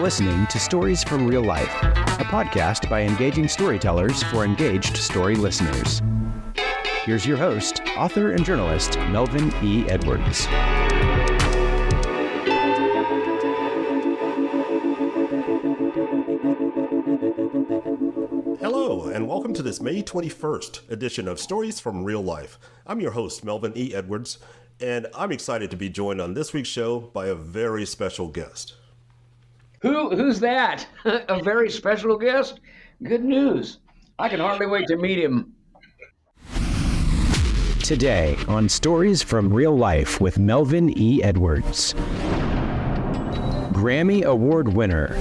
listening to Stories from Real Life, a podcast by engaging storytellers for engaged story listeners. Here's your host, author and journalist, Melvin E. Edwards. Hello, and welcome to this May 21st edition of Stories from Real Life. I'm your host, Melvin E. Edwards, and I'm excited to be joined on this week's show by a very special guest. Who's that? A very special guest? Good news. I can hardly wait to meet him. Today on Stories from Real Life with Melvin E. Edwards. Grammy Award winner.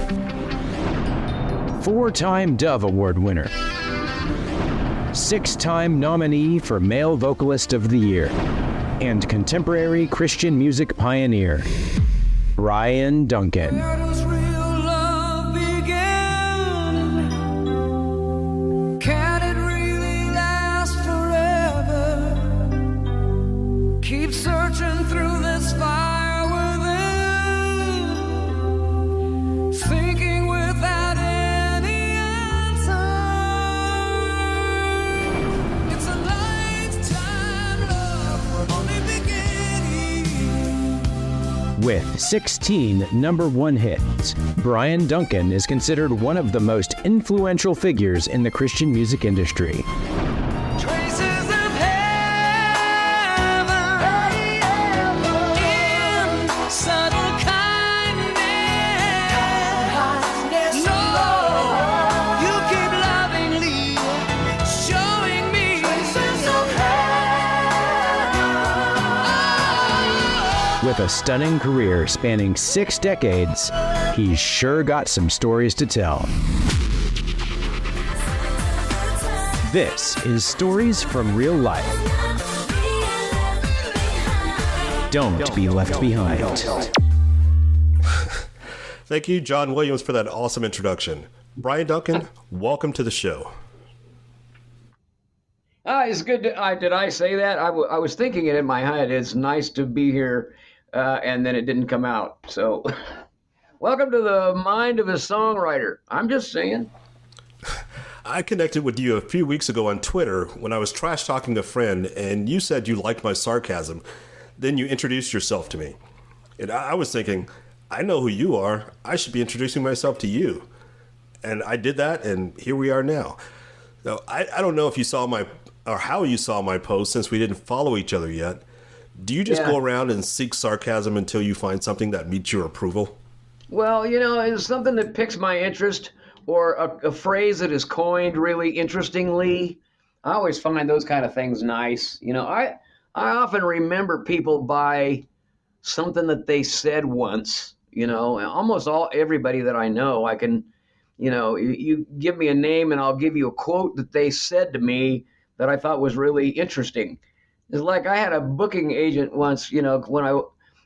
4-time Dove Award winner. 6-time nominee for Male Vocalist of the Year. And contemporary Christian music pioneer, Bryan Duncan. Where does real love begin? Can it really last forever? Keep searching through this fire within, thinking without any answer. It's a lifetime love, only beginning. With 16 number one hits, Bryan Duncan is considered one of the most influential figures in the Christian music industry. Traces of heaven in subtle kindness. No, you keep lovingly showing me traces of heaven. With a stunning career spanning 6 decades, he's sure got some stories to tell. This is Stories from Real Life. Don't be left behind. Thank you, John Williams, for that awesome introduction. Bryan Duncan, welcome to the show. It's good. Did I say that? I was thinking it in my head. It's nice to be here, and then it didn't come out. So, welcome to the mind of a songwriter. I'm just saying. I connected with you a few weeks ago on Twitter when I was trash talking a friend, and you said you liked my sarcasm. Then you introduced yourself to me. And I was thinking, I know who you are. I should be introducing myself to you. And I did that, and here we are now. Now, I don't know if you saw how you saw my post, since we didn't follow each other yet. Do you just go around and seek sarcasm until you find something that meets your approval? Well, it's something that piques my interest, or a phrase that is coined really interestingly. I always find those kind of things nice. I often remember people by something that they said once. Almost everybody that I know, I can, you give me a name and I'll give you a quote that they said to me that I thought was really interesting. It's like I had a booking agent once, when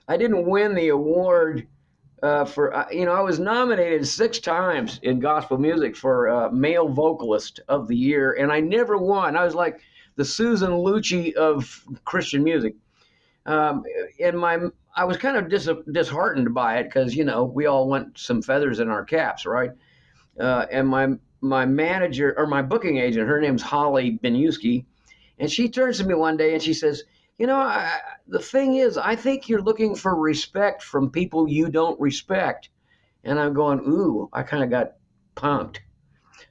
I didn't win the award I was nominated 6 times in gospel music for Male Vocalist of the Year, and I never won. I was like the Susan Lucci of Christian music. I was kind of disheartened by it because, we all want some feathers in our caps, right? And my manager, or my booking agent, her name's Holly Benuski, and she turns to me one day and she says, the thing is, I think you're looking for respect from people you don't respect. And I'm going, ooh, I kind of got punked.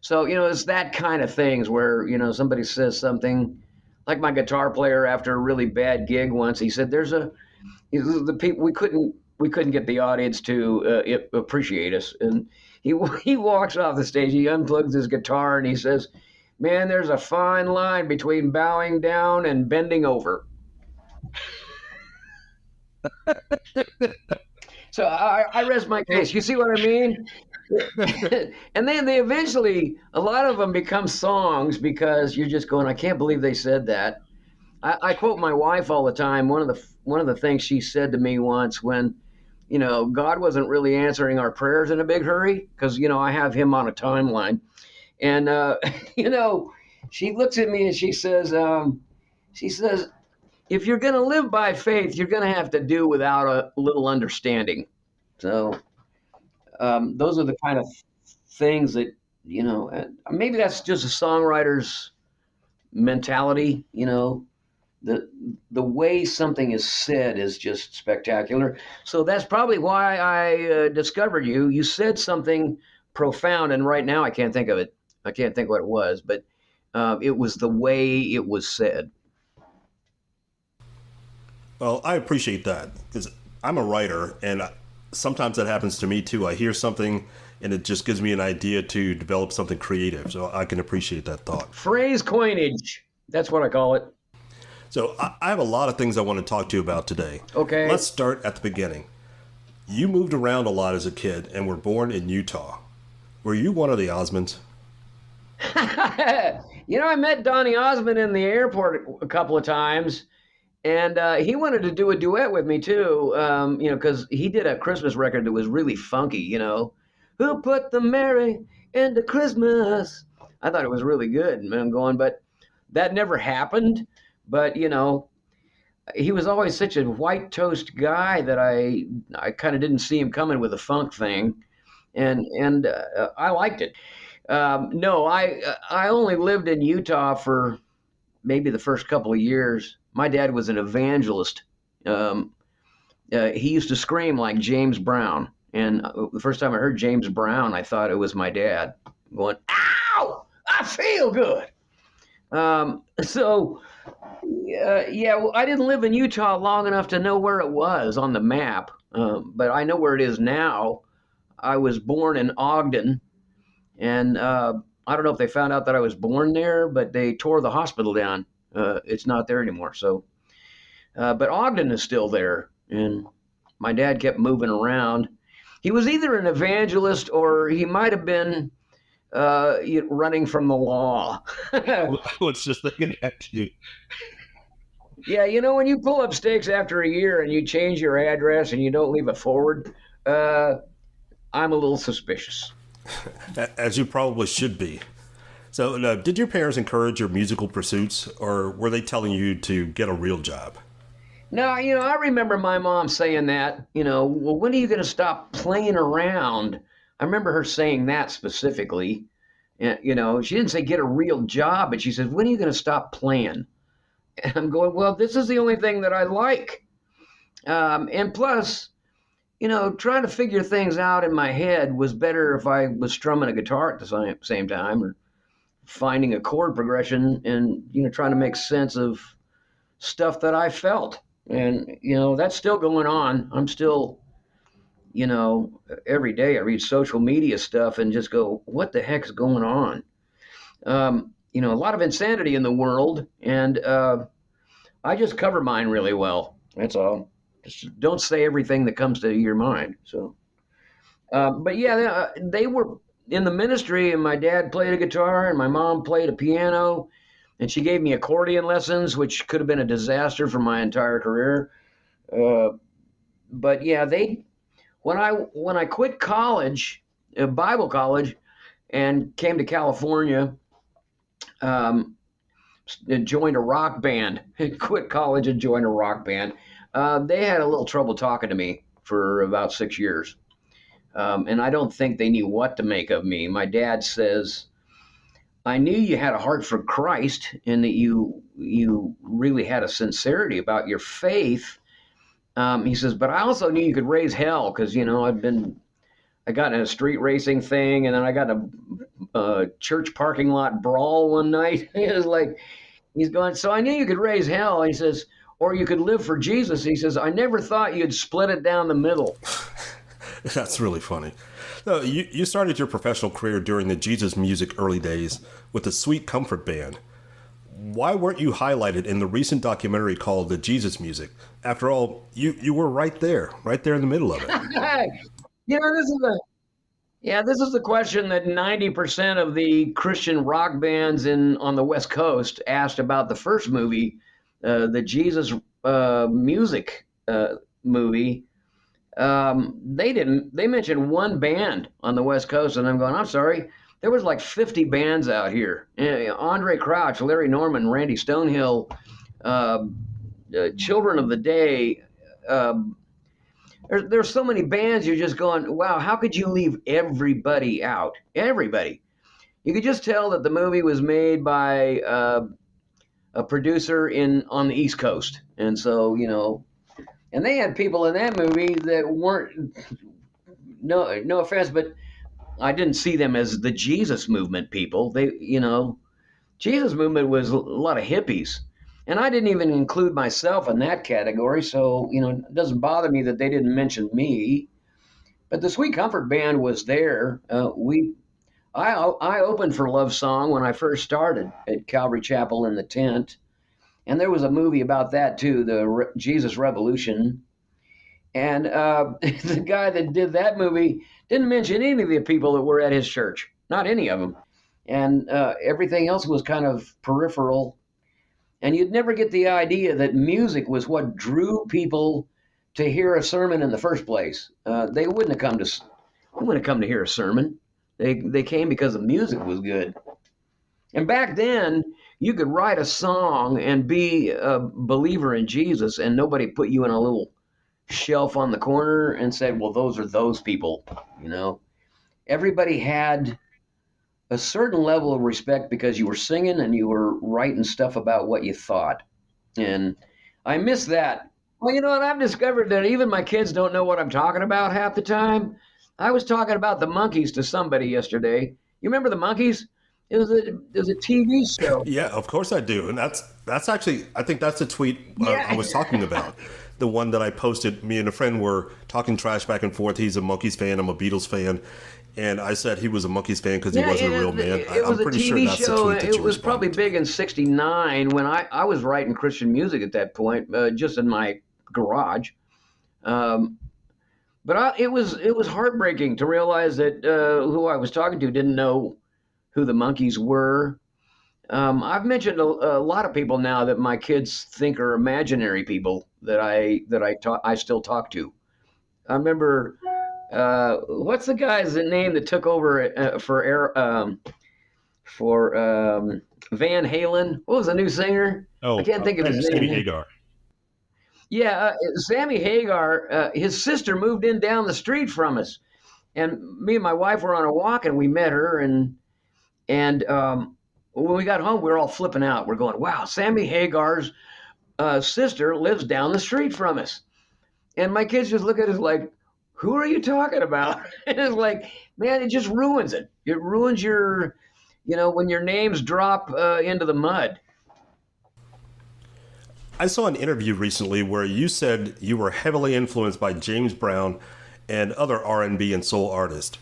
So, it's that kind of things where, somebody says something, like my guitar player after a really bad gig once, he said, the people, we couldn't get the audience to appreciate us. And he walks off the stage, he unplugs his guitar and he says, man, there's a fine line between bowing down and bending over. So I rest my case. You see what I mean? And then they eventually, a lot of them become songs because you're just going, I can't believe they said that. I quote my wife all the time. One of the things she said to me once when, God wasn't really answering our prayers in a big hurry because, I have him on a timeline. And, she looks at me and she says, if you're going to live by faith, you're going to have to do without a little understanding. So Those are the kind of things that, maybe that's just a songwriter's mentality, the way something is said is just spectacular. So that's probably why I discovered you. You said something profound, and right now I can't think of it. I can't think what it was, but it was the way it was said. Well, I appreciate that because I'm a writer, and sometimes that happens to me too. I hear something, and it just gives me an idea to develop something creative. So I can appreciate that thought. Phrase coinage. That's what I call it. So I have a lot of things I want to talk to you about today. Okay. Let's start at the beginning. You moved around a lot as a kid and were born in Utah. Were you one of the Osmonds? I met Donny Osmond in the airport a couple of times, and he wanted to do a duet with me too. Because he did a Christmas record that was really funky. Who put the Merry into Christmas? I thought it was really good, and I'm going, but that never happened. But he was always such a white toast guy that I kind of didn't see him coming with a funk thing, and I liked it. No, I only lived in Utah for maybe the first couple of years. My dad was an evangelist. He used to scream like James Brown, and the first time I heard James Brown, I thought it was my dad going, "Ow! I feel good." Well, I didn't live in Utah long enough to know where it was on the map, but I know where it is now. I was born in Ogden, and I don't know if they found out that I was born there, but they tore the hospital down. It's not there anymore. So, but Ogden is still there, and my dad kept moving around. He was either an evangelist or he might have been running from the law. I was just thinking that too. Yeah, when you pull up stakes after a year and you change your address and you don't leave it forward, I'm a little suspicious. As you probably should be. So, did your parents encourage your musical pursuits, or were they telling you to get a real job? No, I remember my mom saying that, well, when are you going to stop playing around? I remember her saying that specifically. And, she didn't say get a real job, but she said, when are you going to stop playing? And I'm going, well, this is the only thing that I like. And plus, trying to figure things out in my head was better if I was strumming a guitar at the same time or finding a chord progression and, trying to make sense of stuff that I felt. And, that's still going on. I'm still, every day I read social media stuff and just go, what the heck is going on? A lot of insanity in the world, and I just cover mine really well. That's all. Just don't say everything that comes to your mind. So, but yeah, they were in the ministry, and my dad played a guitar, and my mom played a piano, and she gave me accordion lessons, which could have been a disaster for my entire career. But yeah, when I quit college, Bible college, and came to California. Joined a rock band, quit college and joined a rock band. They had a little trouble talking to me for about 6 years. And I don't think they knew what to make of me. My dad says, I knew you had a heart for Christ and that you really had a sincerity about your faith. He says, but I also knew you could raise hell because, I got in a street racing thing, and then I got in a church parking lot brawl one night. It was like, he's going, so I knew you could raise hell. And he says, or you could live for Jesus. He says, I never thought you'd split it down the middle. That's really funny. So you started your professional career during the Jesus Music early days with the Sweet Comfort Band. Why weren't you highlighted in the recent documentary called The Jesus Music? After all, you were right there in the middle of it. This is the question that 90% of the Christian rock bands on the West Coast asked about the first movie, the Jesus Music movie. They mentioned one band on the West Coast, and I'm going, I'm sorry, there was like 50 bands out here. Andre Crouch, Larry Norman, Randy Stonehill, Children of the Day, There's so many bands you're just going, wow, how could you leave everybody out? Everybody. You could just tell that the movie was made by a producer on the East Coast, and so and they had people in that movie that weren't. No offense, but I didn't see them as the Jesus movement people. Jesus movement was a lot of hippies. And I didn't even include myself in that category, so it doesn't bother me that they didn't mention me. But the Sweet Comfort Band was there. I opened for Love Song when I first started at Calvary Chapel in the tent, and there was a movie about that too, the Jesus Revolution. And the guy that did that movie didn't mention any of the people that were at his church, not any of them. And everything else was kind of peripheral. And you'd never get the idea that music was what drew people to hear a sermon in the first place. They wouldn't have come to hear a sermon. They came because the music was good. And back then, you could write a song and be a believer in Jesus, and nobody put you in a little shelf on the corner and said, well, those are those people. Everybody had a certain level of respect because you were singing and you were writing stuff about what you thought. And I miss that. Well, you know what? I've discovered that even my kids don't know what I'm talking about half the time. I was talking about the Monkees to somebody yesterday. You remember the Monkees? It was a TV show. Yeah, of course I do. And that's actually, I think that's the tweet I was talking about. The one that I posted. Me and a friend were talking trash back and forth. He's a Monkees fan. I'm a Beatles fan. And I said he was a Monkees fan because he wasn't a real man. I'm pretty sure that's the tweet that you It was probably big in '69 when I was writing Christian music at that point, just in my garage. But it was heartbreaking to realize that who I was talking to didn't know who the Monkees were. I've mentioned a lot of people now that my kids think are imaginary people that I still talk to. I remember what's the guy's name that took over for Van Halen? What was the new singer? I can't think of his name. Sammy Hagar. Yeah, Sammy Hagar. His sister moved in down the street from us, and me and my wife were on a walk, and we met her, and when we got home, we were all flipping out. We're going, wow, Sammy Hagar's sister lives down the street from us. And my kids just look at us like, who are you talking about? And it's like, man, it just ruins it. It ruins your, when your names drop into the mud. I saw an interview recently where you said you were heavily influenced by James Brown and other R&B and soul artists.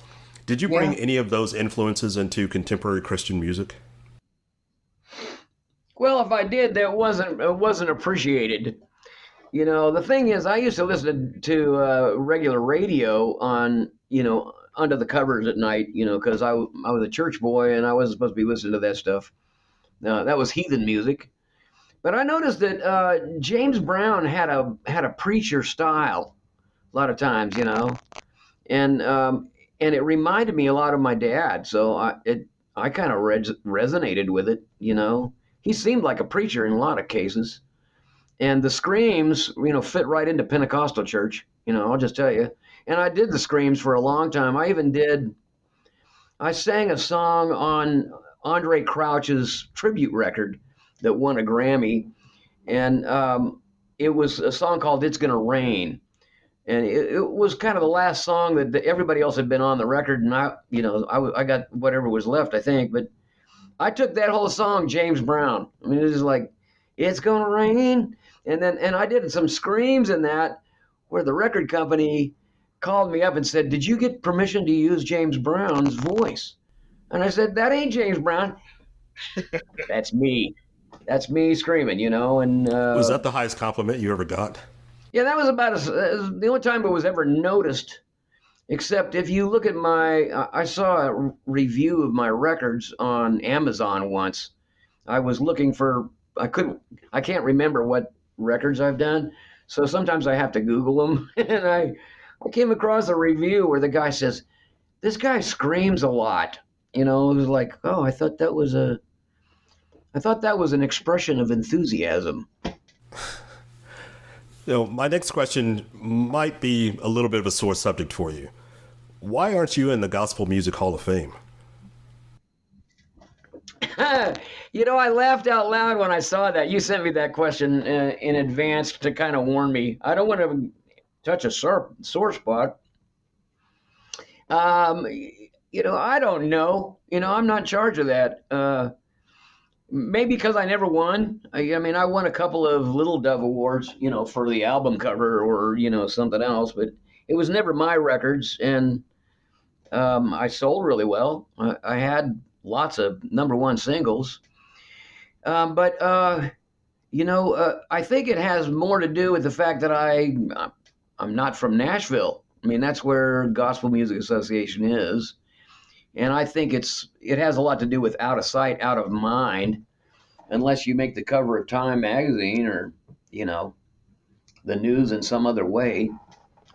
Did you bring any of those influences into contemporary Christian music? Well, if I did, it wasn't appreciated. The thing is, I used to listen to regular radio on, under the covers at night, because I was a church boy and I wasn't supposed to be listening to that stuff. That was heathen music. But I noticed that James Brown had a preacher style a lot of times, and it reminded me a lot of my dad. So I kind of resonated with it, He seemed like a preacher in a lot of cases. And the screams, fit right into Pentecostal church, I'll just tell you. And I did the screams for a long time. I sang a song on Andre Crouch's tribute record that won a Grammy. And it was a song called It's Gonna Rain. And it was kind of the last song that everybody else had been on the record. And I got whatever was left, I think. But I took that whole song, James Brown. I mean, it was like, it's gonna rain. And I did some screams in that where the record company called me up and said, did you get permission to use James Brown's voice? And I said, that ain't James Brown. That's me. That's me screaming, and was that the highest compliment you ever got? Yeah, that was about the only time it was ever noticed. Except if you look at I saw a review of my records on Amazon once. I was looking for, I can't remember what records I've done. So sometimes I have to Google them. And I came across a review where the guy says, this guy screams a lot. It was like, oh, I thought that was an expression of enthusiasm. My next question might be a little bit of a sore subject for you. Why aren't you in the Gospel Music Hall of Fame? I laughed out loud when I saw that. You sent me that question in advance to kind of warn me. I don't want to touch a sore spot. I don't know. I'm not in charge of that. Maybe because I never won. I mean, I won a couple of Little Dove awards, for the album cover or something else, but it was never my records, and I sold really well. I had lots of number one singles, but I think it has more to do with the fact that I'm not from Nashville. I mean, that's where Gospel Music Association is, and I think it has a lot to do with out of sight, out of mind, unless you make the cover of Time magazine or the news in some other way.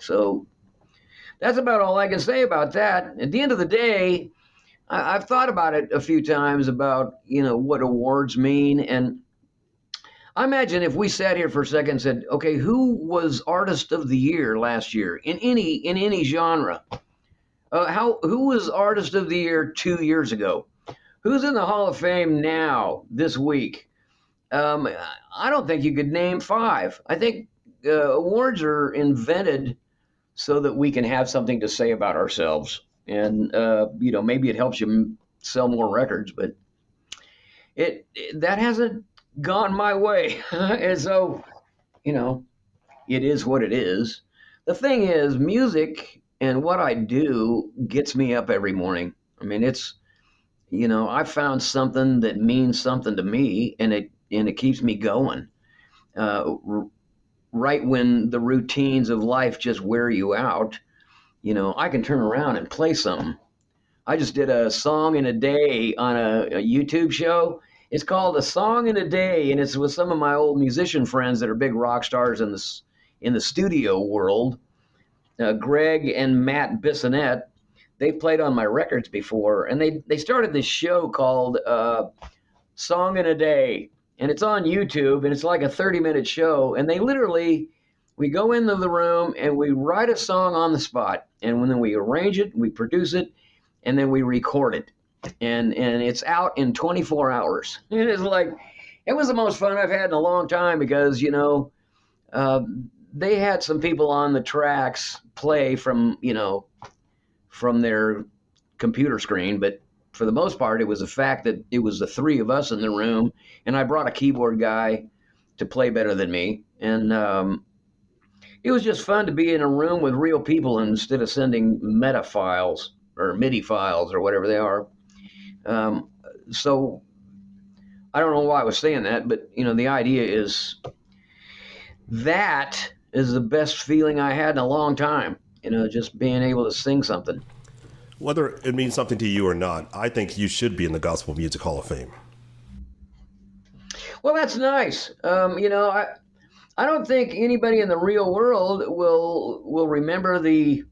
So that's about all I can say about that. At the end of the day, I've thought about it a few times about what awards mean, and I imagine if we sat here for a second and said, okay, who was Artist of the Year last year in any genre? Who was Artist of the Year 2 years ago? Who's in the Hall of Fame now this week? I don't think you could name five. I think awards are invented so that we can have something to say about ourselves, and maybe it helps you sell more records, but that hasn't gone my way, and so it is what it is. The thing is, music and what I do gets me up every morning. I mean, it's I found something that means something to me, and it keeps me going. Right when the routines of life just wear you out, I can turn around and play something. I just did a song in a day on a YouTube show. It's called A Song in a Day, and it's with some of my old musician friends that are big rock stars in the studio world. Greg and Matt Bissonette. They've played on my records before, and they started this show called Song in a Day, and it's on YouTube, and it's like a 30-minute show, and we go into the room and we write a song on the spot, and then we arrange it, we produce it, and then we record it, and it's out in 24 hours. It was the most fun I've had in a long time because they had some people on the tracks play from their computer screen, but for the most part, it was the fact that it was the three of us in the room, and I brought a keyboard guy to play better than me, and it was just fun to be in a room with real people instead of sending meta files or MIDI files or whatever they are. So I don't know why I was saying that, but the idea is that is the best feeling I had in a long time. Just being able to sing something. Whether it means something to you or not, I think you should be in the Gospel Music Hall of Fame. Well, that's nice. I don't think anybody in the real world will remember the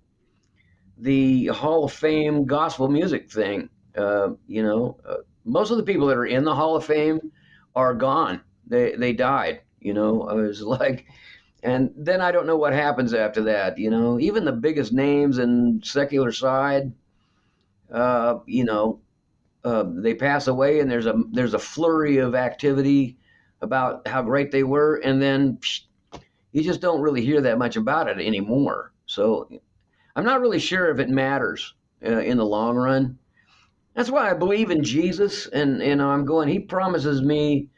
Hall of Fame gospel music thing. Most of the people that are in the Hall of Fame are gone. They died. I was like, and then I don't know what happens after that. Even the biggest names in secular side, they pass away, and there's a flurry of activity about how great they were, and then you just don't really hear that much about it anymore. So I'm not really sure if it matters in the long run. That's why I believe in Jesus, and I'm going. He promises me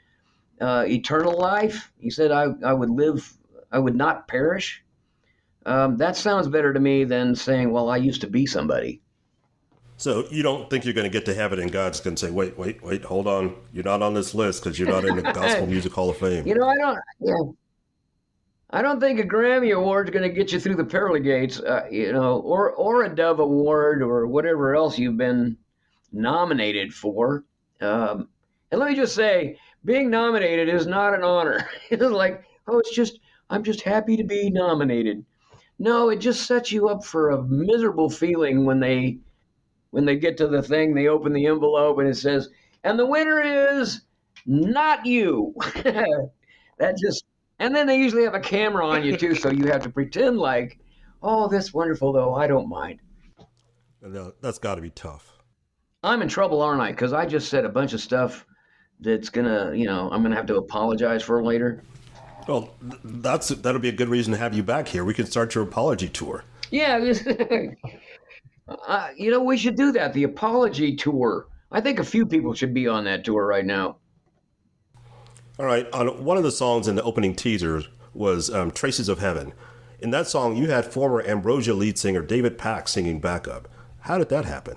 eternal life. He said I would live, I would not perish. That sounds better to me than saying, well, I used to be somebody. So you don't think you're going to get to heaven and God's going to say, wait, hold on. You're not on this list because you're not in the Gospel Music Hall of Fame. I don't think a Grammy award is going to get you through the pearly gates, or a Dove award or whatever else you've been nominated for. And let me just say, being nominated is not an honor. It's like, I'm just happy to be nominated. No, it just sets you up for a miserable feeling when they get to the thing, they open the envelope and it says, and the winner is not you. And then they usually have a camera on you too, so you have to pretend like, oh, that's wonderful though. I don't mind. And that's got to be tough. I'm in trouble, aren't I? Because I just said a bunch of stuff that's gonna, I'm gonna have to apologize for later. Well, that'll be a good reason to have you back here. We can start your apology tour. Yeah, we should do that. The apology tour. I think a few people should be on that tour right now. All right. On one of the songs in the opening teaser was "Traces of Heaven." In that song, you had former Ambrosia lead singer David Pack singing backup. How did that happen?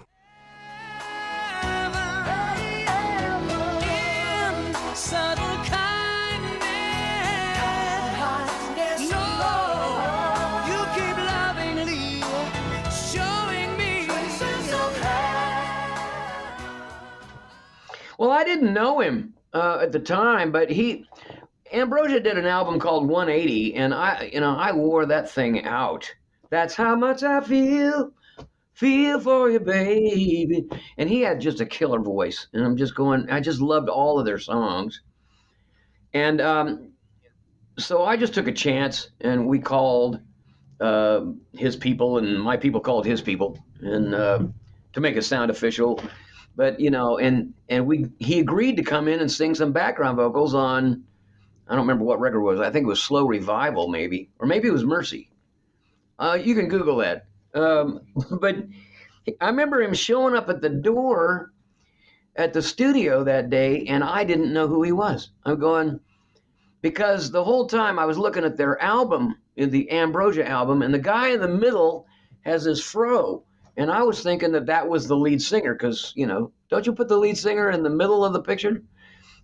Well, I didn't know him at the time, but Ambrosia did an album called 180, and I wore that thing out. That's how much I feel for you, baby. And he had just a killer voice, and I just loved all of their songs. And so I just took a chance, and we called his people, and my people called his people, and to make it sound official. But he agreed to come in and sing some background vocals on, I don't remember what record it was. I think it was Slow Revival, maybe, or maybe it was Mercy. You can Google that. But I remember him showing up at the door at the studio that day, and I didn't know who he was. I'm going, because the whole time I was looking at their album, the Ambrosia album, and the guy in the middle has his fro. And I was thinking that was the lead singer because, don't you put the lead singer in the middle of the picture?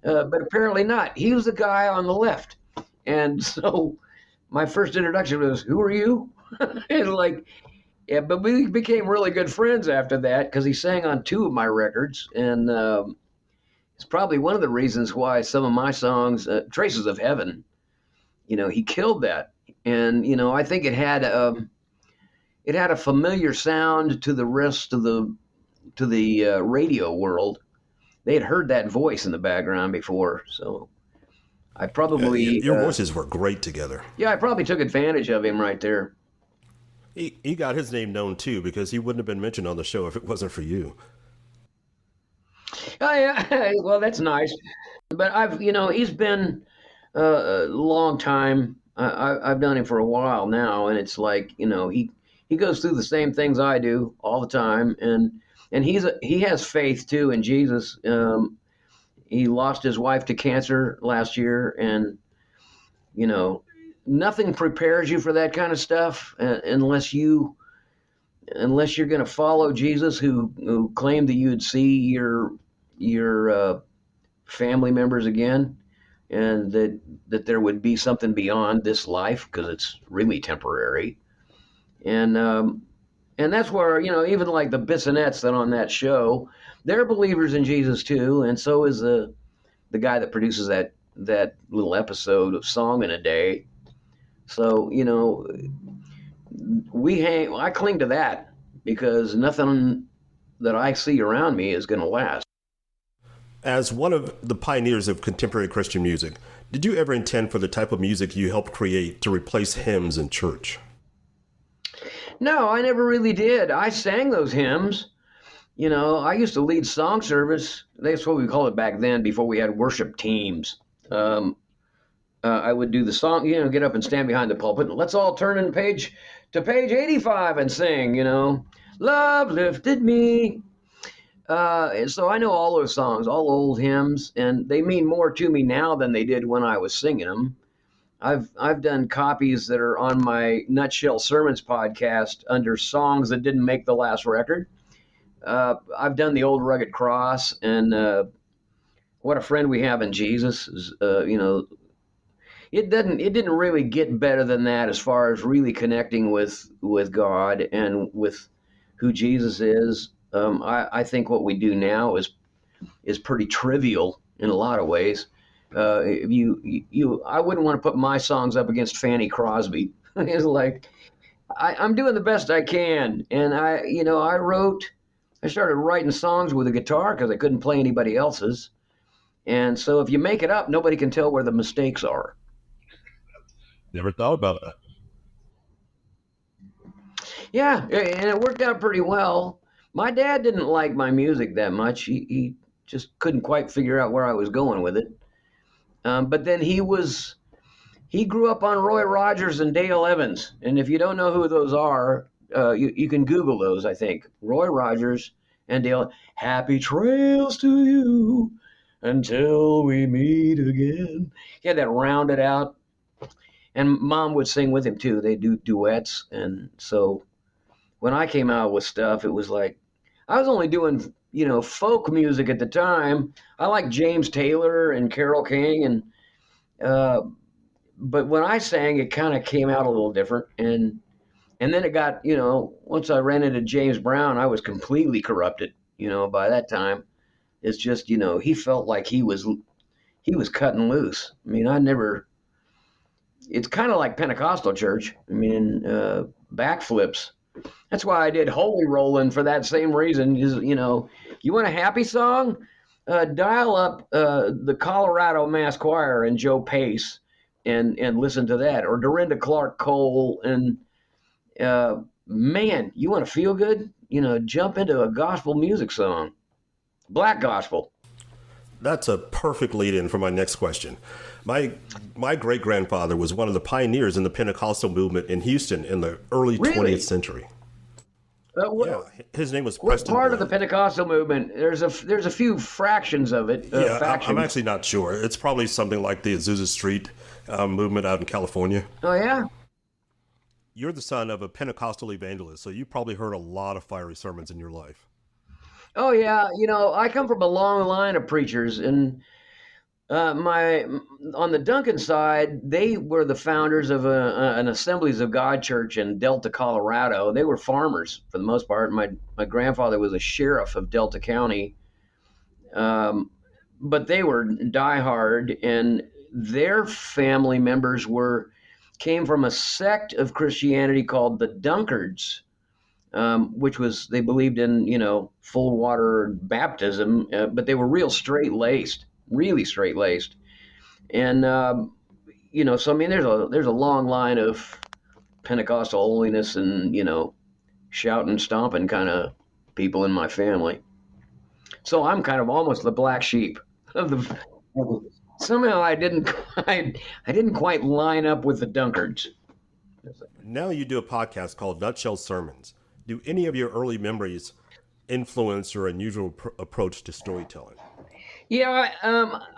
But apparently not. He was the guy on the left. And so my first introduction was, who are you? And but we became really good friends after that because he sang on 2 of my records. And it's probably one of the reasons why some of my songs, Traces of Heaven, he killed that. And, I think it had a familiar sound to the rest of the radio world. They had heard that voice in the background before, so I probably your voices were great together. Yeah, I probably took advantage of him right there. He got his name known too because he wouldn't have been mentioned on the show if it wasn't for you. Oh yeah, well that's nice. But he's been a long time. I've known him for a while now, and it's like he goes through the same things I do all the time, and he has faith too in Jesus. He lost his wife to cancer last year, and nothing prepares you for that kind of stuff unless you're going to follow Jesus, who claimed that you'd see your family members again, and that there would be something beyond this life because it's really temporary. And that's where, even like the Bissonnettes that on that show, they're believers in Jesus too. And so is the guy that produces that little episode of Song in a Day. So, I cling to that because nothing that I see around me is going to last. As one of the pioneers of contemporary Christian music, did you ever intend for the type of music you helped create to replace hymns in church? No, I never really did. I sang those hymns. I used to lead song service. That's what we called it back then before we had worship teams. I would do the song, get up and stand behind the pulpit. And let's all turn to page 85 and sing, Love lifted me. And so I know all those songs, all old hymns, and they mean more to me now than they did when I was singing them. I've done copies that are on my Nutshell Sermons podcast under songs that didn't make the last record. I've done the Old Rugged Cross and What a Friend We Have in Jesus. It didn't really get better than that as far as really connecting with God and with who Jesus is. I think what we do now is pretty trivial in a lot of ways. I wouldn't want to put my songs up against Fanny Crosby. It's like I'm doing the best I can, and I started writing songs with a guitar because I couldn't play anybody else's, and so if you make it up, nobody can tell where the mistakes are. Never thought about that. Yeah, and it worked out pretty well. My dad didn't like my music that much. He just couldn't quite figure out where I was going with it. But then he grew up on Roy Rogers and Dale Evans. And if you don't know who those are, you can Google those, I think. Roy Rogers and Dale. Happy trails to you until we meet again. He had that rounded out. And Mom would sing with him too. They do duets. And so when I came out with stuff, it was like I was only doing, folk music at the time. I like James Taylor and Carole King, and but when I sang, it kind of came out a little different. And then it got, once I ran into James Brown, I was completely corrupted. By that time, it's just, he felt like he was cutting loose. I mean, it's kind of like Pentecostal church. I mean, backflips. That's why I did Holy Rollin' for that same reason. You want a happy song? Dial up the Colorado Mass Choir and Joe Pace and listen to that. Or Dorinda Clark Cole. And man, you want to feel good? Jump into a gospel music song. Black gospel. That's a perfect lead-in for my next question. My great-grandfather was one of the pioneers in the Pentecostal movement in Houston in the early 20th century. His name was Preston. What part of the Pentecostal movement? There's a few fractions of it. I'm actually not sure. It's probably something like the Azusa Street movement out in California. Oh, yeah? You're the son of a Pentecostal evangelist, so you probably heard a lot of fiery sermons in your life. Oh, yeah. I come from a long line of preachers, and on the Duncan side, they were the founders of an Assemblies of God church in Delta, Colorado. They were farmers for the most part. My grandfather was a sheriff of Delta County, but they were diehard, and their family members came from a sect of Christianity called the Dunkards, which was, they believed in, full water baptism, but they were really straight-laced. And, so, I mean, there's a long line of Pentecostal holiness and, shouting, stomping kind of people in my family. So I'm kind of almost the black sheep of the. Somehow I didn't quite line up with the Dunkards. Now you do a podcast called Nutshell Sermons. Do any of your early memories influence your unusual approach to storytelling? Yeah,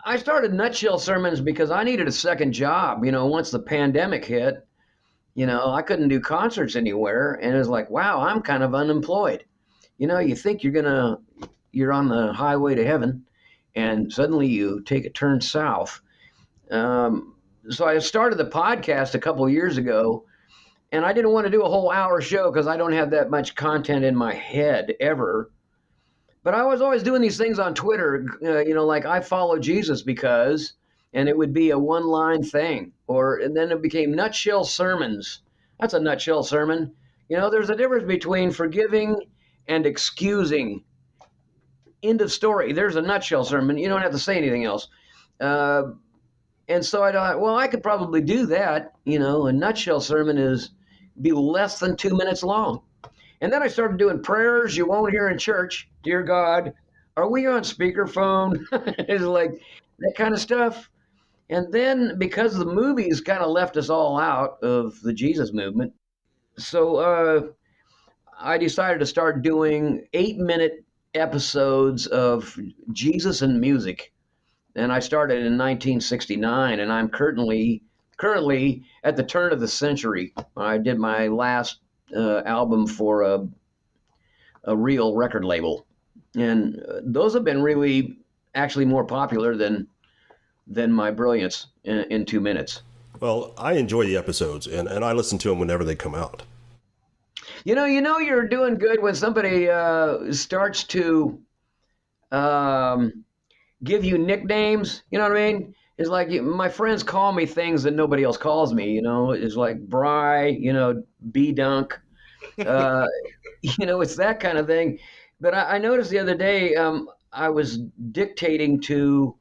I started Nutshell Sermons because I needed a second job. Once the pandemic hit, I couldn't do concerts anywhere, and it was like, wow, I'm kind of unemployed. You think you're on the highway to heaven, and suddenly you take a turn south. So I started the podcast a couple of years ago, and I didn't want to do a whole hour show because I don't have that much content in my head ever. But I was always doing these things on Twitter, like I follow Jesus because, and it would be a one-line thing. And then it became Nutshell Sermons. That's a nutshell sermon. There's a difference between forgiving and excusing. End of story. There's a nutshell sermon. You don't have to say anything else. And so I thought, well, I could probably do that. A nutshell sermon be less than 2 minutes long. And then I started doing prayers you won't hear in church. Dear God, are we on speakerphone? It's like that kind of stuff. And then because the movies kind of left us all out of the Jesus movement, so I decided to start doing 8-minute episodes of Jesus and music. And I started in 1969, and I'm currently at the turn of the century. I did my last album for a real record label, and those have been really actually more popular than my brilliance in 2 minutes. Well, I enjoy the episodes, and I listen to them whenever they come out. You're doing good when somebody starts to give you nicknames. You know what I mean? It's like my friends call me things that nobody else calls me. It's like Bry, B Dunk. It's that kind of thing. But I noticed the other day I was dictating to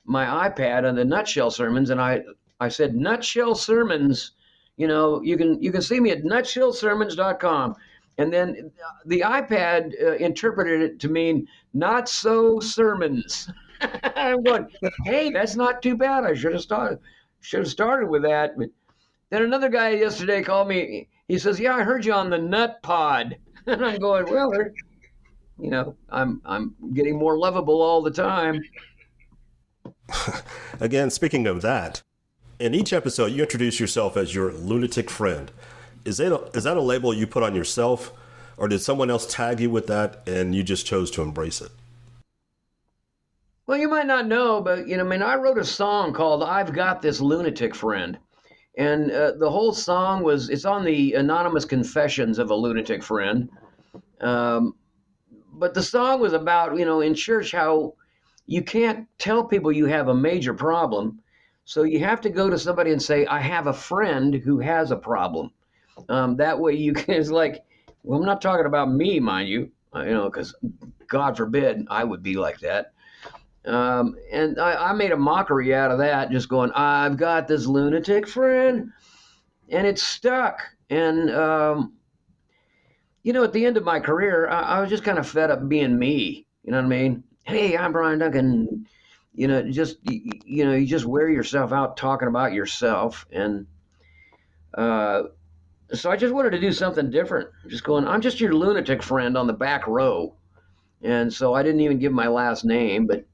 my iPad on the Nutshell Sermons, and I said Nutshell Sermons You can see me at nutshellsermons.com. And then the iPad interpreted it to mean not so sermons. I'm going, hey, that's not too bad. I should have started with that. But then another guy yesterday called me. He says, "Yeah, I heard you on the Nut Pod." And I'm going, "Well, I'm getting more lovable all the time." Again, speaking of that, in each episode, you introduce yourself as your lunatic friend. Is that a label you put on yourself, or did someone else tag you with that and you just chose to embrace it? Well, you might not know, but I wrote a song called "I've Got This Lunatic Friend." And the whole song it's on the Anonymous Confessions of a Lunatic Friend. But the song was about, in church, how you can't tell people you have a major problem. So you have to go to somebody and say, I have a friend who has a problem. That way you can, it's like, well, I'm not talking about me, mind you, because God forbid I would be like that. And I made a mockery out of that, just going, I've got this lunatic friend, and it stuck. And, at the end of my career, I was just kind of fed up being me. You know what I mean? Hey, I'm Bryan Duncan. You just wear yourself out talking about yourself. And so I just wanted to do something different. Just going, I'm just your lunatic friend on the back row. And so I didn't even give my last name, but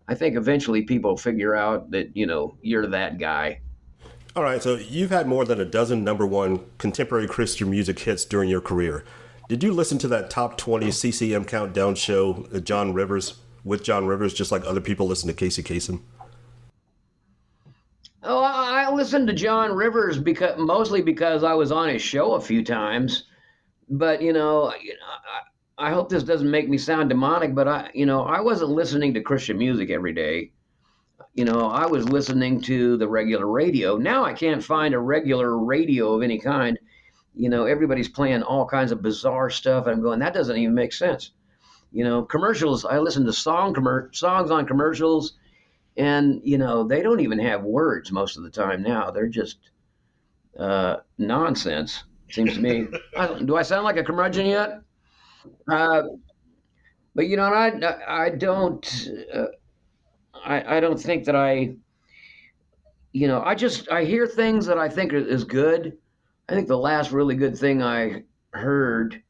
I think eventually people figure out that, you're that guy. All right, so you've had more than a dozen number one contemporary Christian music hits during your career. Did you listen to that top 20 CCM countdown show, with John Rivers, just like other people listen to Casey Kasem? Oh, I listened to John Rivers mostly because I was on his show a few times. But, I hope this doesn't make me sound demonic, but I wasn't listening to Christian music every day. I was listening to the regular radio. Now I can't find a regular radio of any kind. Everybody's playing all kinds of bizarre stuff. And I'm going, that doesn't even make sense. Commercials, I listen to songs on commercials, and, they don't even have words most of the time now. They're just nonsense, seems to me. Do I sound like a curmudgeon yet? But, I don't... I don't think that I hear things that I think is good. I think the last really good thing I heard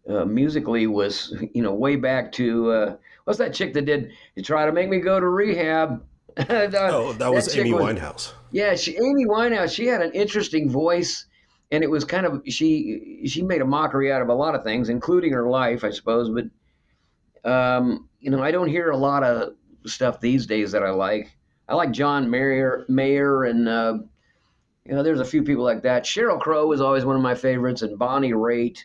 musically was, way back to, what's that chick that did, you try to make me go to rehab? That was Amy Winehouse. Yeah, Amy Winehouse, she had an interesting voice, and it was kind of, she made a mockery out of a lot of things, including her life, I suppose. But, I don't hear a lot of stuff these days that I like. I like John Mayer and there's a few people like that. Sheryl Crow is always one of my favorites, and Bonnie Raitt,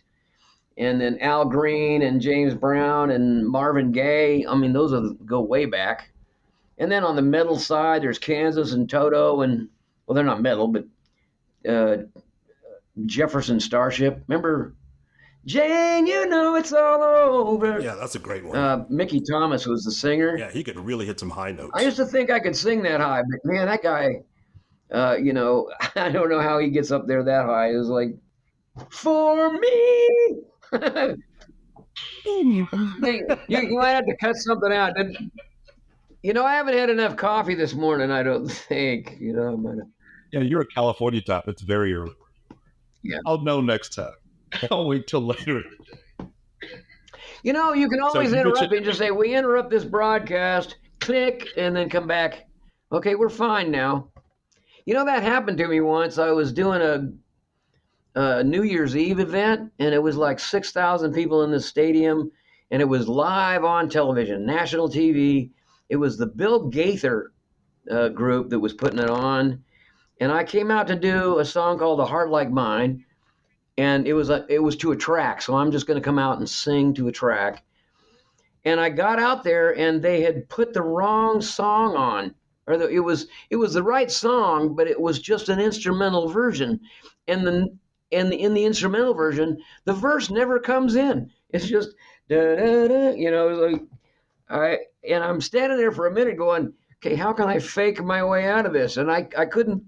and then Al Green and James Brown and Marvin Gaye. I mean, those go way back. And then on the metal side, there's Kansas and Toto, and well, they're not metal, but Jefferson Starship. Remember? Jane, it's all over. Yeah, that's a great one. Mickey Thomas was the singer. Yeah, he could really hit some high notes. I used to think I could sing that high, but man, that guy, I don't know how he gets up there that high. It was like, for me. You might have to cut something out. I haven't had enough coffee this morning, I don't think. Yeah, you're a California type. It's very early. Yeah. I'll know next time. I'll wait till later. You can always interrupt and just say, we interrupt this broadcast, click, and then come back. Okay, we're fine now. That happened to me once. I was doing a New Year's Eve event, and it was like 6,000 people in the stadium, and it was live on television, national TV. It was the Bill Gaither group that was putting it on, and I came out to do a song called A Heart Like Mine. And it was to a track, so I'm just going to come out and sing to a track. And I got out there, and they had put the wrong song on, it was the right song, but it was just an instrumental version. And in the instrumental version, the verse never comes in. It's just da da da. And I'm standing there for a minute, going, okay, how can I fake my way out of this? And I couldn't.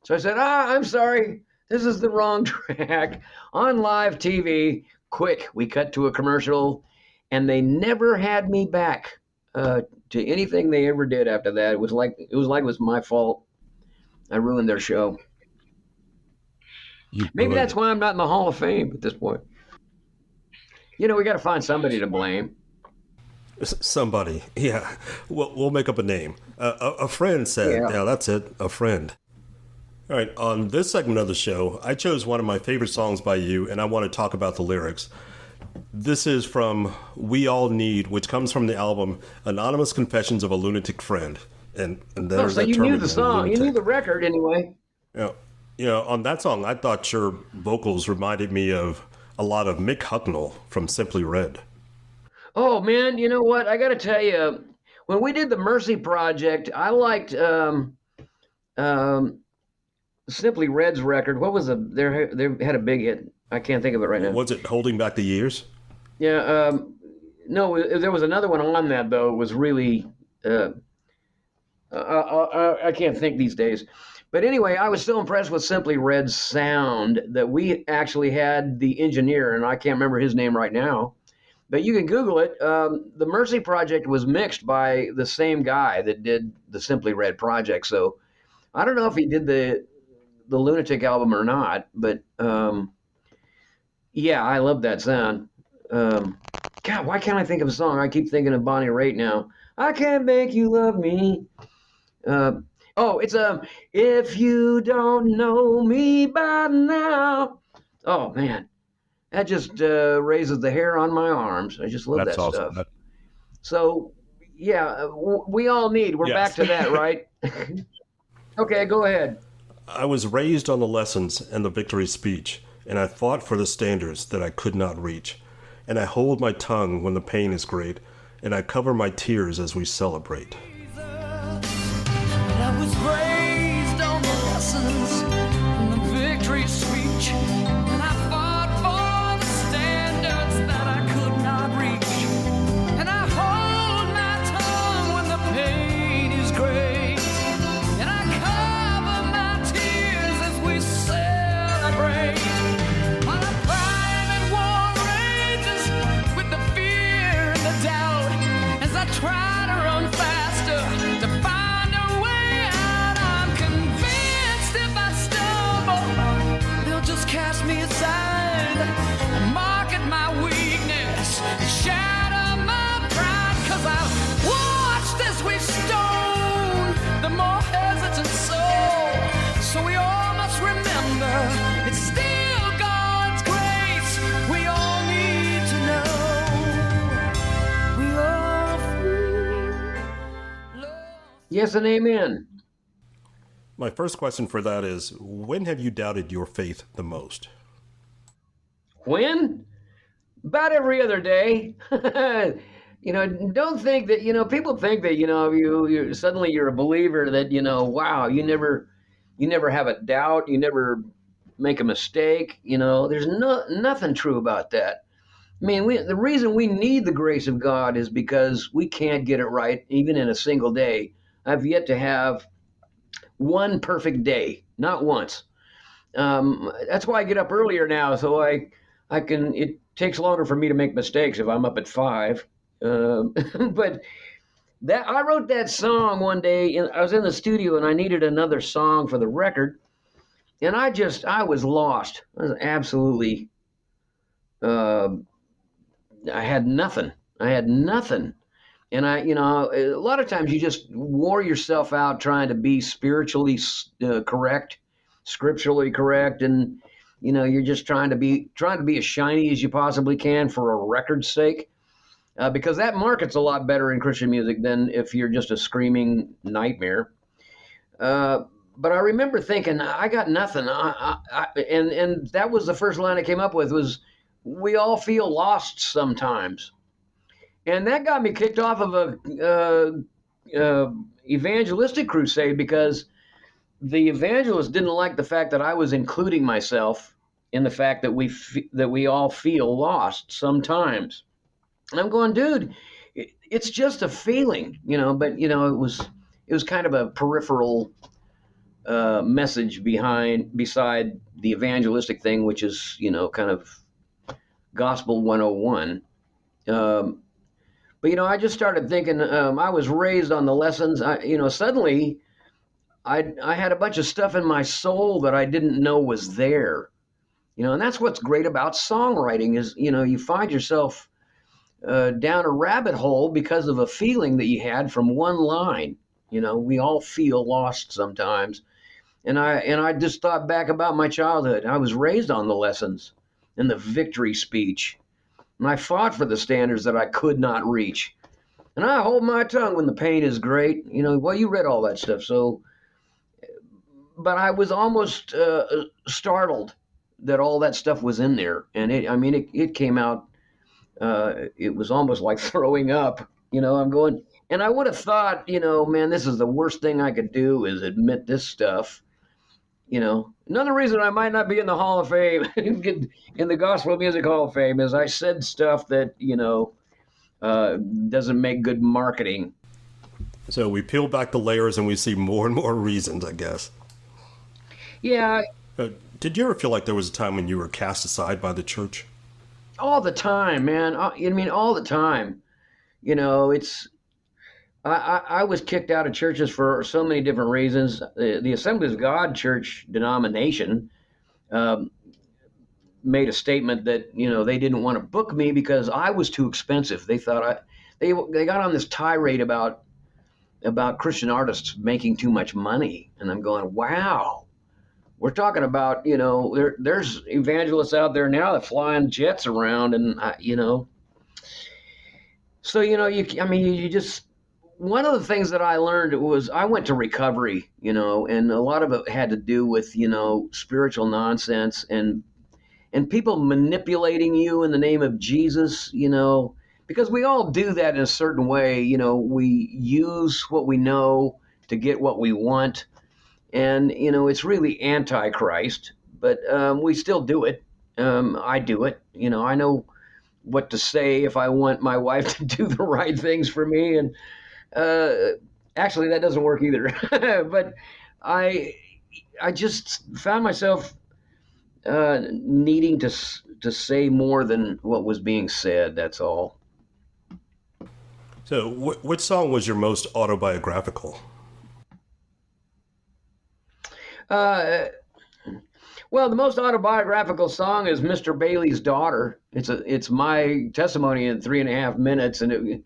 So I said, I'm sorry, this is the wrong track. On live TV, quick, we cut to a commercial, and they never had me back to anything they ever did after that. It was like it was my fault. I ruined their show. You Maybe ruined that's it. why I'm not in the Hall of Fame at this point. You know, we got to find somebody to blame. Somebody, yeah. We'll make up a name. A friend said, Yeah. yeah, that's it, a friend. All right, on this segment of the show, I chose one of my favorite songs by you, and I want to talk about the lyrics. This is from We All Need, which comes from the album Anonymous Confessions of a Lunatic Friend. And Oh, there's so that you term knew the again, song, you knew lunatic. the record anyway. On that song, I thought your vocals reminded me of a lot of Mick Hucknell from Simply Red. Oh man, you know what? I got to tell you, when we did the Mercy Project, I liked um, Simply Red's record. What was they had a big hit. I can't think of it right now. Was it Holding Back the Years? Yeah, no, there was another one on that though. It was really I can't think these days. But anyway, I was so impressed with Simply Red's sound that we actually had the engineer, and I can't remember his name right now, but you can Google it. The Mercy Project was mixed by the same guy that did the Simply Red project. So I don't know if he did the Lunatic album or not, but yeah, I love that sound. God, why can't I think of a song? I keep thinking of Bonnie Raitt now. I can't make you love me. Uh, it's if you don't know me by now. Oh man, that just raises the hair on my arms. I just love That's that awesome. stuff. So yeah, we all need. We're Yes. back to that, right? Okay, go ahead. I was raised on the lessons and the victory speech, and I fought for the standards that I could not reach. And I hold my tongue when the pain is great, and I cover my tears as we celebrate. I was raised on the lessons and the victory speech, and I fought for the standards that I could not reach. And I hold my tongue when the pain is great, and I cover my tears as we celebrate. While a private war rages with the fear and the doubt, as I try to run faster to find a way out. I'm convinced if I stumble, they'll just cast me aside and mock at my weakness, shatter my pride. 'Cause I've watched as we stone the more hesitant soul. So we all must remember it's still God's grace we all need to know. We are free. Yes and amen. My first question for that is, when have you doubted your faith the most? When? About every other day. Don't think that, people think that, you suddenly you're a believer that, wow, you never have a doubt, you never make a mistake, there's nothing true about that. I mean, the reason we need the grace of God is because we can't get it right even in a single day. I've yet to have one perfect day, not once. That's why I get up earlier now, so I can. It takes longer for me to make mistakes if I'm up at 5. But that I wrote that song one day. I was in the studio and I needed another song for the record, and I was lost. I was absolutely. I had nothing. And a lot of times you just wore yourself out trying to be spiritually correct, scripturally correct, and you're just trying to be as shiny as you possibly can for a record's sake, because that market's a lot better in Christian music than if you're just a screaming nightmare. But I remember thinking, I got nothing, and that was the first line I came up with was, "We all feel lost sometimes." And that got me kicked off of a evangelistic crusade because the evangelist didn't like the fact that I was including myself in the fact that we all feel lost sometimes. And I'm going, dude, it's just a feeling, but it was kind of a peripheral message beside the evangelistic thing, which is, kind of gospel 101. But I just started thinking. I was raised on the lessons. Suddenly I had a bunch of stuff in my soul that I didn't know was there. And that's what's great about songwriting is, you find yourself down a rabbit hole because of a feeling that you had from one line. We all feel lost sometimes. And I just thought back about my childhood. I was raised on the lessons and the victory speech. And I fought for the standards that I could not reach. And I hold my tongue when the pain is great. Well, you read all that stuff. So, but I was almost startled that all that stuff was in there. And it came out. It was almost like throwing up. I'm going, and I would have thought, man, this is the worst thing I could do is admit this stuff. Another reason I might not be in the Hall of Fame, in the Gospel Music Hall of Fame, is I said stuff that, doesn't make good marketing. So we peel back the layers and we see more and more reasons, I guess. Yeah. Did you ever feel like there was a time when you were cast aside by the church? All the time, man. All the time. I was kicked out of churches for so many different reasons. The Assemblies of God church denomination made a statement that they didn't want to book me because I was too expensive. They thought they got on this tirade about Christian artists making too much money, and I'm going, wow. We're talking about there's evangelists out there now that fly in jets around, and so you just. One of the things that I learned was I went to recovery, and a lot of it had to do with, spiritual nonsense and people manipulating you in the name of Jesus, because we all do that in a certain way. We use what we know to get what we want. And, it's really anti-Christ, but we still do it. I do it. I know what to say if I want my wife to do the right things for me. And actually, that doesn't work either. But I just found myself needing to say more than what was being said. That's all. So, which song was your most autobiographical? Well, the most autobiographical song is Mr. Bailey's Daughter. It's my testimony in 3.5 minutes, and it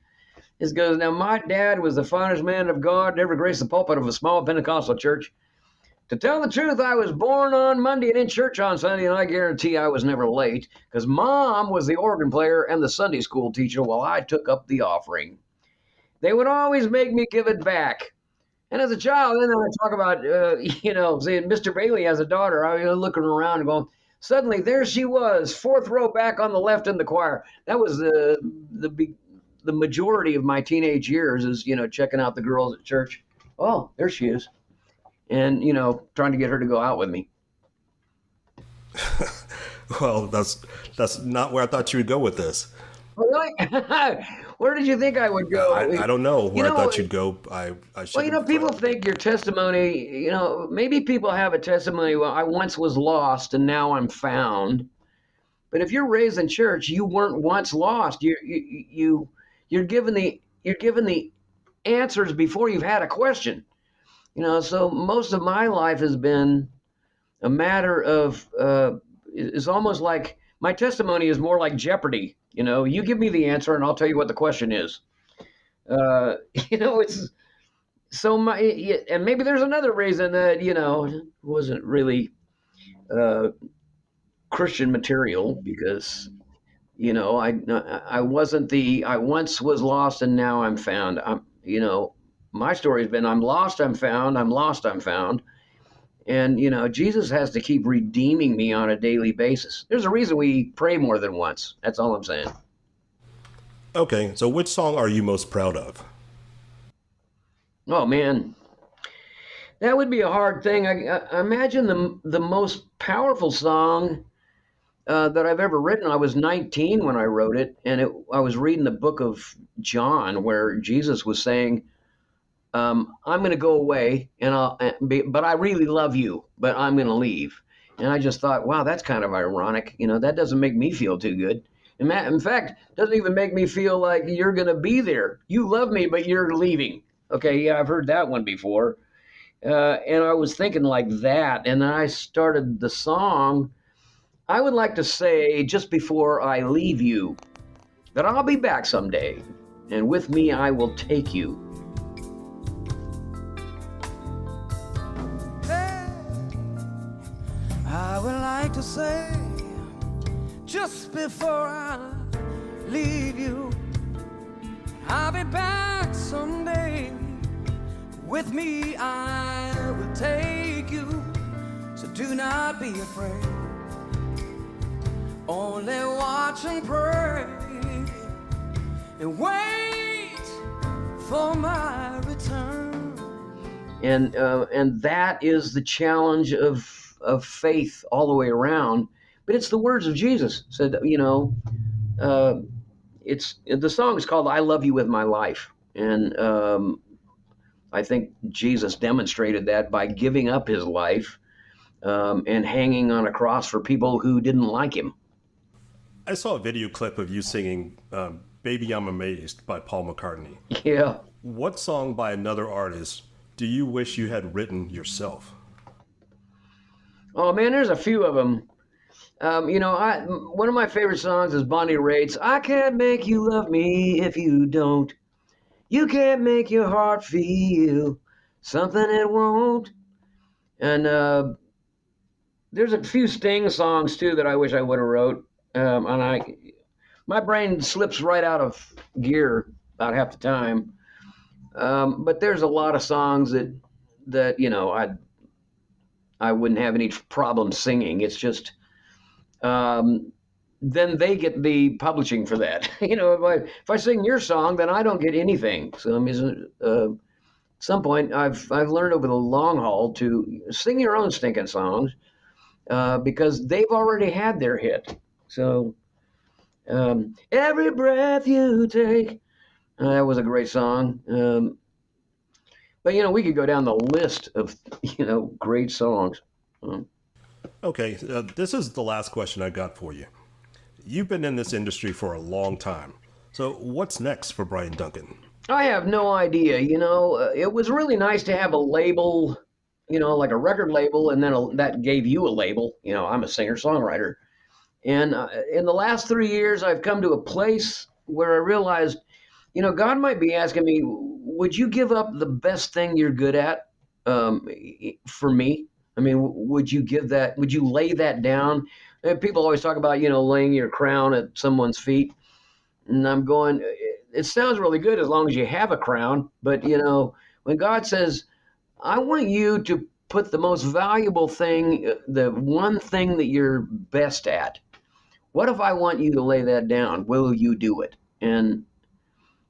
goes, now, my dad was the finest man of God to ever grace the pulpit of a small Pentecostal church. To tell the truth, I was born on Monday and in church on Sunday, and I guarantee I was never late, because Mom was the organ player and the Sunday school teacher while I took up the offering. They would always make me give it back. And as a child, then I talk about, saying Mr. Bailey has a daughter. I was looking around and going, suddenly there she was, 4th row back on the left in the choir. That was the majority of my teenage years is, checking out the girls at church. Oh, there she is. And, trying to get her to go out with me. Well, that's not where I thought you would go with this. Really? Where did you think I would go? I don't know where I thought you'd go. Well, people think your testimony, maybe people have a testimony, well, I once was lost and now I'm found. But if you're raised in church, you weren't once lost. You're given the answers before you've had a question. So most of my life has been a matter of, it's almost like my testimony is more like Jeopardy. You give me the answer and I'll tell you what the question is. It's so and maybe there's another reason that, wasn't really Christian material because, I wasn't I once was lost and now I'm found. My story has been, I'm lost, I'm found, I'm lost, I'm found. And, Jesus has to keep redeeming me on a daily basis. There's a reason we pray more than once. That's all I'm saying. Okay, so which song are you most proud of? Oh, man. That would be a hard thing. I imagine the most powerful song that I've ever written. I was 19 when I wrote it, and I was reading the book of John where Jesus was saying, I'm going to go away, but I really love you, but I'm going to leave. And I just thought, wow, that's kind of ironic. That doesn't make me feel too good. In fact, doesn't even make me feel like you're going to be there. You love me, but you're leaving. Okay, yeah, I've heard that one before. And I was thinking like that, and then I started the song. I would like to say, just before I leave you, that I'll be back someday, and with me I will take you. I would like to say, just before I leave you, I'll be back someday. With me I will take you, so do not be afraid. Only watch and pray and wait for my return. And that is the challenge of faith all the way around. But it's the words of Jesus. Said, it's the song is called "I Love You with My Life," and I think Jesus demonstrated that by giving up his life and hanging on a cross for people who didn't like him. I saw a video clip of you singing "Baby I'm Amazed" by Paul McCartney. Yeah. What song by another artist do you wish you had written yourself? Oh man, there's a few of them. One of my favorite songs is Bonnie Raitt's "I Can't Make You Love Me If You Don't. You can't make your heart feel something it won't." And there's a few Sting songs too that I wish I would have wrote. My brain slips right out of gear about half the time. But there's a lot of songs that I wouldn't have any problem singing. It's just then they get the publishing for that. If I sing your song, then I don't get anything. So at some point, I've learned over the long haul to sing your own stinking songs because they've already had their hit. So every breath you take, that was a great song. But we could go down the list of great songs. Okay, this is the last question I got for you. You've been in this industry for a long time. So what's next for Bryan Duncan? I have no idea. It was really nice to have a label, like a record label, and then that gave you a label. I'm a singer-songwriter. And in the last 3 years, I've come to a place where I realized, God might be asking me, would you give up the best thing you're good at for me? I mean, would you lay that down? And people always talk about, laying your crown at someone's feet. And I'm going, it sounds really good as long as you have a crown. But, when God says, I want you to put the most valuable thing, the one thing that you're best at, what if I want you to lay that down? Will you do it? And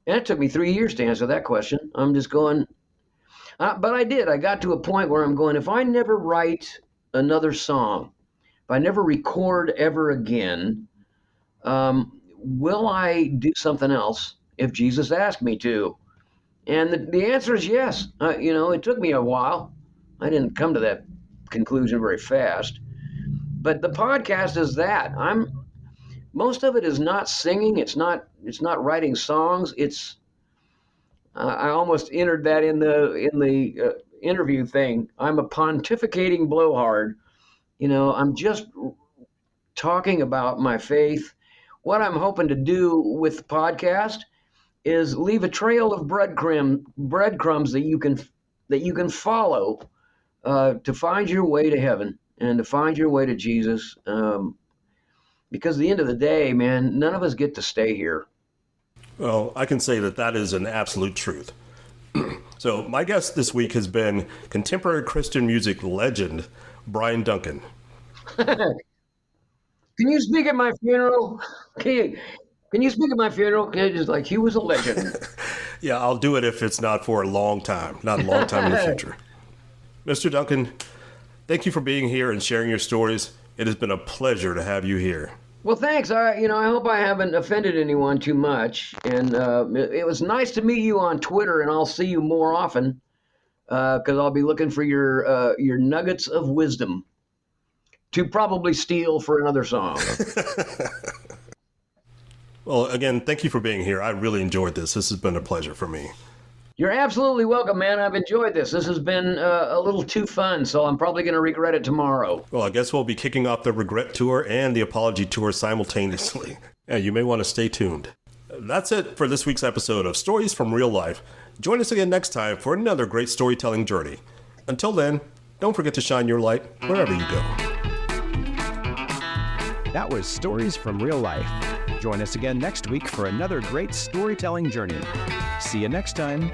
it took me 3 years to answer that question. I'm just going, but I did. I got to a point where I'm going, if I never write another song, if I never record ever again, will I do something else if Jesus asked me to? And the answer is yes. It took me a while. I didn't come to that conclusion very fast. But the podcast is that. Most of it is not singing. It's not writing songs. I almost entered that in the interview thing. I'm a pontificating blowhard. I'm just talking about my faith. What I'm hoping to do with the podcast is leave a trail of breadcrumbs that you can follow to find your way to heaven and to find your way to Jesus. Because at the end of the day, man, none of us get to stay here. Well, I can say that is an absolute truth. So my guest this week has been contemporary Christian music legend, Bryan Duncan. Can you speak at my funeral? Can you speak at my funeral? Just like he was a legend. Yeah, I'll do it if it's not for a long time, not a long time in the future. Mr. Duncan, thank you for being here and sharing your stories. It has been a pleasure to have you here. Well, thanks. I hope I haven't offended anyone too much. And it was nice to meet you on Twitter, and I'll see you more often because I'll be looking for your nuggets of wisdom to probably steal for another song. Well, again, thank you for being here. I really enjoyed this. This has been a pleasure for me. You're absolutely welcome, man. I've enjoyed this. This has been a little too fun, so I'm probably going to regret it tomorrow. Well, I guess we'll be kicking off the Regret Tour and the Apology Tour simultaneously. Yeah, you may want to stay tuned. That's it for this week's episode of Stories from Real Life. Join us again next time for another great storytelling journey. Until then, don't forget to shine your light wherever you go. That was Stories from Real Life. Join us again next week for another great storytelling journey. See you next time.